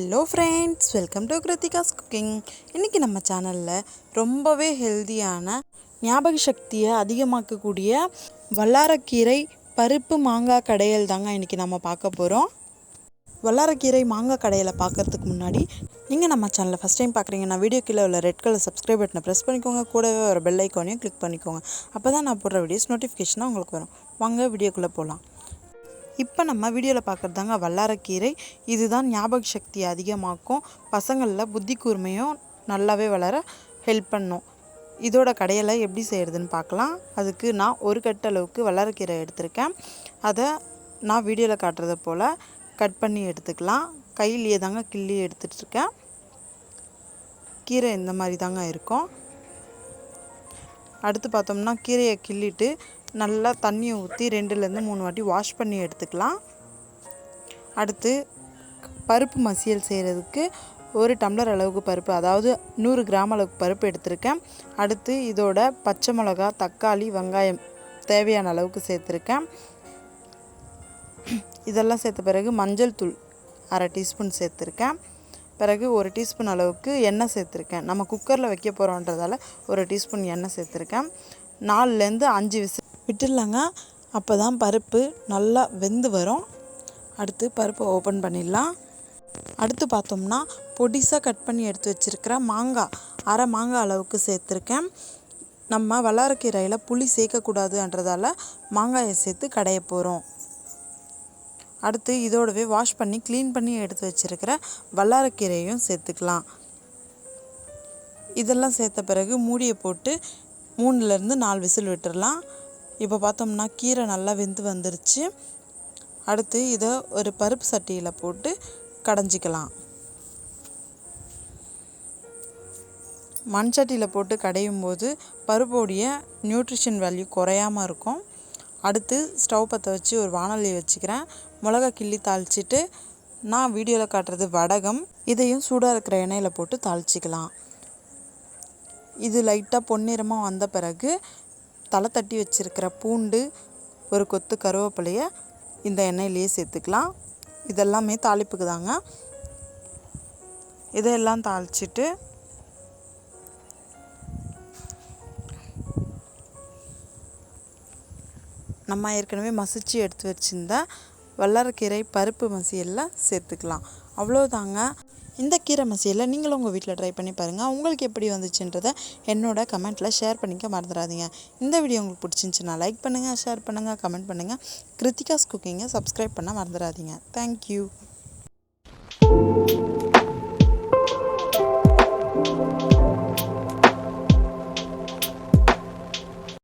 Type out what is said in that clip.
Hello friends, welcome to Kiruthika's cooking. இன்றைக்கி நம்ம சேனலில் ரொம்பவே ஹெல்த்தியான ஞாபக சக்தியை அதிகமாக்கக்கூடிய வல்லாரக்கீரை பருப்பு மாங்காய் கடையல் தாங்க இன்றைக்கி நம்ம பார்க்க போகிறோம். வல்லாரக்கீரை மாங்காய் கடையலை பார்க்குறதுக்கு முன்னாடி நீங்கள் நம்ம சேனலை ஃபஸ்ட் டைம் பார்க்குறீங்கன்னா வீடியோ கீழே உள்ள ரெட் கலர் சப்ஸ்கிரைப் பட்டனை ப்ரெஸ் பண்ணிக்கோங்க. கூடவே ஒரு பெல் ஐக்கானையும் கிளிக் பண்ணிக்கோங்க. அப்போ தான் நான் போடுற வீடியோஸ் நோட்டிஃபிகேஷனாக உங்களுக்கு வரும். வாங்க வீடியோக்குள்ளே போகலாம். இப்போ நம்ம வீடியோவில் பார்க்குறதாங்க வல்லாரக்கீரை. இதுதான் ஞாபக சக்தி அதிகமாக்கும், பசங்களில் புத்தி கூர்மையும் நல்லாவே வளர ஹெல்ப் பண்ணும். இதோட கடையலை எப்படி செய்கிறதுன்னு பார்க்கலாம். அதுக்கு நான் ஒரு கட்டளவுக்கு வல்லாரக்கீரை எடுத்திருக்கேன். அதை நான் வீடியோவில் காட்டுறத போல் கட் பண்ணி எடுத்துக்கலாம். கையிலேயே தாங்க கிள்ளி எடுத்துகிட்ருக்கேன். கீரை இந்த மாதிரி தாங்க இருக்கும். அடுத்து பார்த்தோம்னா கீரையை கிள்ளிட்டு நல்லா தண்ணியை ஊற்றி 2லேருந்து 3 வாட்டி வாஷ் பண்ணி எடுத்துக்கலாம். அடுத்து பருப்பு மசியல் செய்கிறதுக்கு 1 டம்ளர் அளவுக்கு பருப்பு, அதாவது 100 கிராம் அளவுக்கு பருப்பு எடுத்திருக்கேன். அடுத்து இதோட பச்சை மிளகா, தக்காளி, வெங்காயம் தேவையான அளவுக்கு சேர்த்துருக்கேன். இதெல்லாம் சேர்த்த பிறகு மஞ்சள் தூள் 1/2 டீஸ்பூன் சேர்த்துருக்கேன். பிறகு 1 டீஸ்பூன் அளவுக்கு எண்ணெய் சேர்த்துருக்கேன். நம்ம குக்கரில் வைக்க போகிறோன்றதால 1 டீஸ்பூன் எண்ணெய் சேர்த்துருக்கேன். 4லேருந்து 5 விசில் விட்டுடலாங்க. அப்போ தான் பருப்பு நல்லா வெந்து வரும். அடுத்து பருப்பை ஓப்பன் பண்ணிடலாம். அடுத்து பார்த்தோம்னா பொடிசாக கட் பண்ணி எடுத்து வச்சுருக்கிற மாங்காய், 1/2 மாங்காய் அளவுக்கு சேர்த்துருக்கேன். நம்ம வல்லாரக்கீரையில் புளி சேர்க்கக்கூடாதுன்றதால மாங்காயை சேர்த்து கடைய போகிறோம். அடுத்து இதோடவே வாஷ் பண்ணி க்ளீன் பண்ணி எடுத்து வச்சுருக்கிற வல்லாரக்கீரையும் சேர்த்துக்கலாம். இதெல்லாம் சேர்த்த பிறகு மூடியை போட்டு 3லேருந்து 4 விசில் விட்டுடலாம். இப்போ பார்த்தோம்னா கீரை நல்லா வெந்து வந்துருச்சு. அடுத்து இதை ஒரு பருப்பு சட்டியில் போட்டு கடைஞ்சிக்கலாம். மண் சட்டியில் போட்டு கடையும் போது பருப்போடைய நியூட்ரிஷன் வேல்யூ குறையாமல் இருக்கும். அடுத்து ஸ்டவ் பற்ற வச்சு ஒரு வாணலி வச்சுக்கிறேன். மிளகா கிள்ளி தாளிச்சிட்டு, நான் வீடியோவில் காட்டுறது வடகம், இதையும் சூடாக இருக்கிற எண்ணெயில் போட்டு தாளிச்சிக்கலாம். இது லைட்டாக பொன்னிறமாக வந்த பிறகு தலை தட்டி வச்சுருக்கிற பூண்டு, ஒரு கொத்து கருவேப்பிலையை இந்த எண்ணெயிலேயே சேர்த்துக்கலாம். இதெல்லாமே தாளிப்புக்கு தாங்க. இதையெல்லாம் தாளிச்சிட்டு நம்ம ஏற்கனவே மசிச்சு எடுத்து வச்சுருந்த வல்லாரக்கீரை பருப்பு மசியலில் சேர்த்துக்கலாம். அவ்வளோதாங்க. இந்த கீரை மசியலை நீங்களும் உங்கள் வீட்டில் ட்ரை பண்ணி பாருங்கள். உங்களுக்கு எப்படி வந்துச்சுன்றதை என்னோட கமெண்ட்டில் ஷேர் பண்ணிக்க மறந்துடாதீங்க. இந்த வீடியோ உங்களுக்கு பிடிச்சிருந்துச்சுன்னா லைக் பண்ணுங்கள், ஷேர் பண்ணுங்கள், கமெண்ட் பண்ணுங்கள். கிருத்திகாஸ் குக்கிங்கை சப்ஸ்கிரைப் பண்ண மறந்துடாதீங்க. தேங்க்யூ.